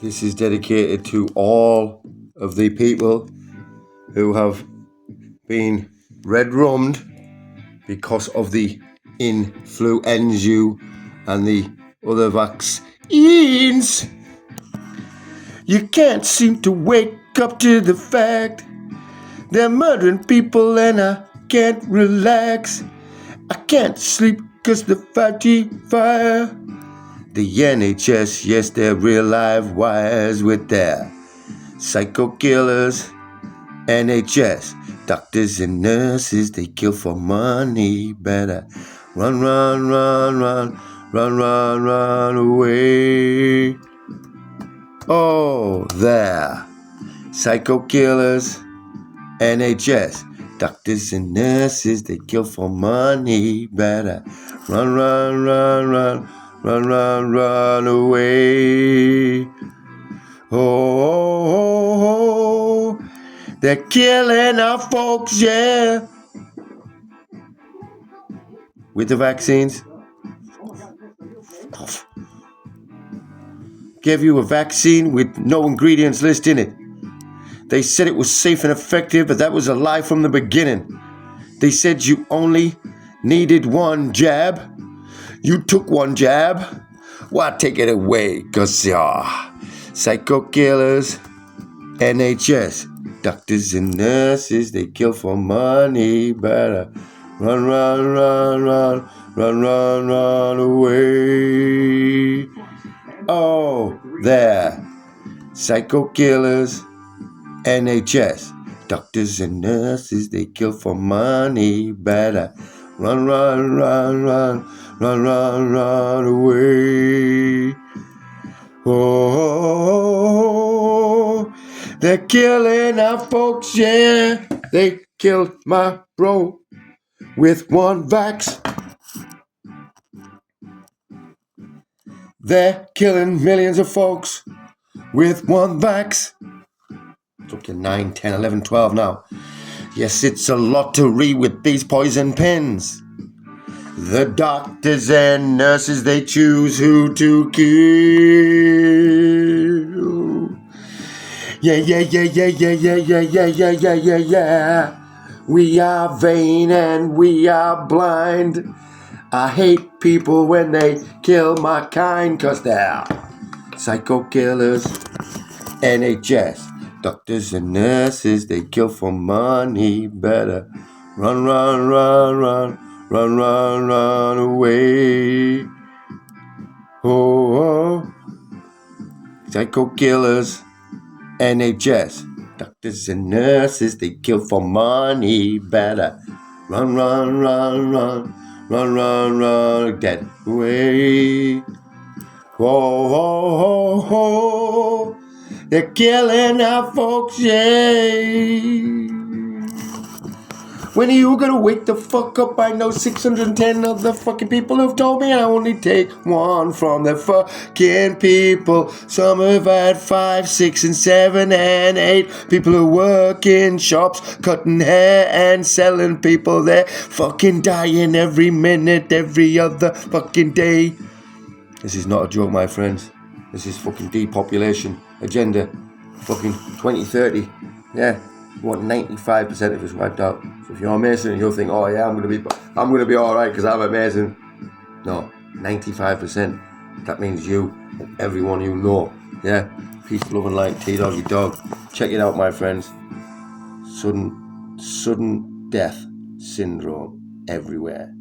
This is dedicated to all of the people who have been red-rummed because of the influenza and the other vaccines. You can't seem to wake up to the fact they're murdering people and I can't relax. I can't sleep 'cause the 5G fire. The NHS, yes, they're real live wires with their psycho killers. NHS, doctors and nurses, they kill for money. Better run, run, run, run, run, run, run away. Oh, there. Psycho killers. NHS, doctors and nurses, they kill for money. Better run, run, run, run, run, run, run away. Oh, they're killing our folks, yeah. With the vaccines. Gave you a vaccine with no ingredients list in it. They said it was safe and effective, but that was a lie from the beginning. They said you only needed one jab. You took one jab. Why take it away? 'Cause psycho killers, NHS, doctors and nurses, they kill for money. Better run, run, run, run, run, run, run away. Oh, there. Psycho killers, NHS, doctors and nurses, they kill for money. Better run, run, run, run, run, run, run away. Oh, they're killing our folks, yeah. They killed my bro with one vax. They're killing millions of folks with one vax. It's up to 9, 10, 11, 12 now. Yes, it's a lottery with these poison pens. The doctors and nurses, they choose who to kill. Yeah, yeah, yeah, yeah, yeah, yeah, yeah, yeah, yeah, yeah, yeah, yeah. We are vain and we are blind. I hate people when they kill my kind, 'cause they're psycho killers. NHS, doctors and nurses, they kill for money. Better run, run, run, run, run, run, run away. Oh, psycho killers, NHS, doctors and nurses, they kill for money. Better run, run, run, run, run, run, run, get away. Oh, oh, oh, oh. They're killing our folks, yeah. When are you gonna wake the fuck up? I know 610 other fucking people have told me I only take one from the fucking people. Some have had 5, 6, and 7, and 8. People who work in shops, cutting hair and selling people. They're fucking dying every minute, every other fucking day. This is not a joke, my friends. This is fucking depopulation agenda. Fucking 2030. Yeah. You want 95% of us wiped out. So if you're amazing and you'll think, oh yeah, I'm gonna be alright because I'm amazing. No, 95%. That means you and everyone you know. Yeah. Peace, love and light. T-Doggy Dog. Check it out, my friends. Sudden death syndrome everywhere.